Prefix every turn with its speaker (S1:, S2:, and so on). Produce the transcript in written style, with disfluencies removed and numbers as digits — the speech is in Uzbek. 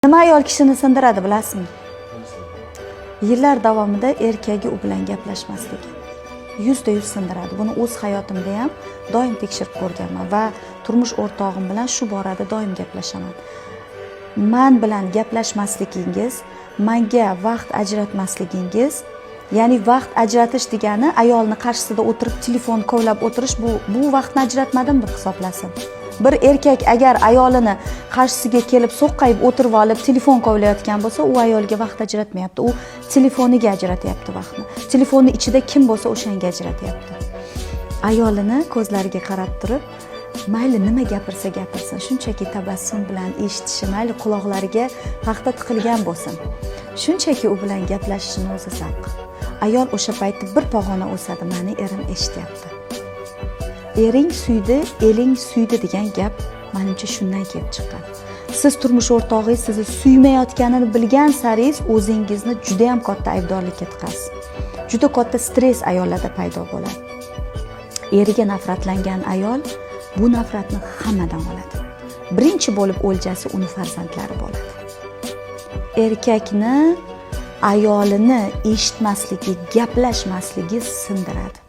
S1: Nima ayol kishini sindiradi bilasizmi? Yillar davomida erkagi u bilan gaplashmasligi. 100% sindiradi. Buni o'z hayotimda ham doim tekshirib ko'rganman va turmush o'rtog'im bilan shu borada doim gaplashaman. Men bilan gaplashmasligingiz, menga vaqt ajratmasligingiz, ya'ni vaqt ajratish degani ayolni qarshisida o'tirib telefon kovlab o'tirish, bu vaqtni ajratmadim deb hisoblasin. Bir erkak agar ayolini qarshisiga kelib so'qqayib o'tirib olib telefon kovlayotgan bo'lsa, u ayolga vaqt ajratmayapti. U telefoniga ajratyapti vaqtni. Telefonni ichida kim bo'lsa o'shanga ajratyapti. Ayolini ko'zlariga qarab turib, mayli nima gapirsa gapirsin, shunchaki tabassum bilan eshitishi, mayli quloqlariga paxta tiqilgan bo'lsin. Shunchaki u bilan gaplashishning o'zi zavq. Ayol o'sha paytda bir pog'ona o'sadi, meni erim eshityapti. Ering suydi, eling suydi degan gap menimcha shundan kelib chiqqan. Siz turmush o'rtog'ingiz sizni suymayotganini bilgan saringiz o'zingizni juda ham katta aybdorlikka tiqasiz. Juda katta stress ayollarda paydo bo'ladi. Eriga nafratlangan ayol bu nafratni hammadan oladi. Birinchi bo'lib o'ljasi uni farzandlari bo'ladi. Erkakni ayolini eshitmasligi, gaplashmasligi sindiradi.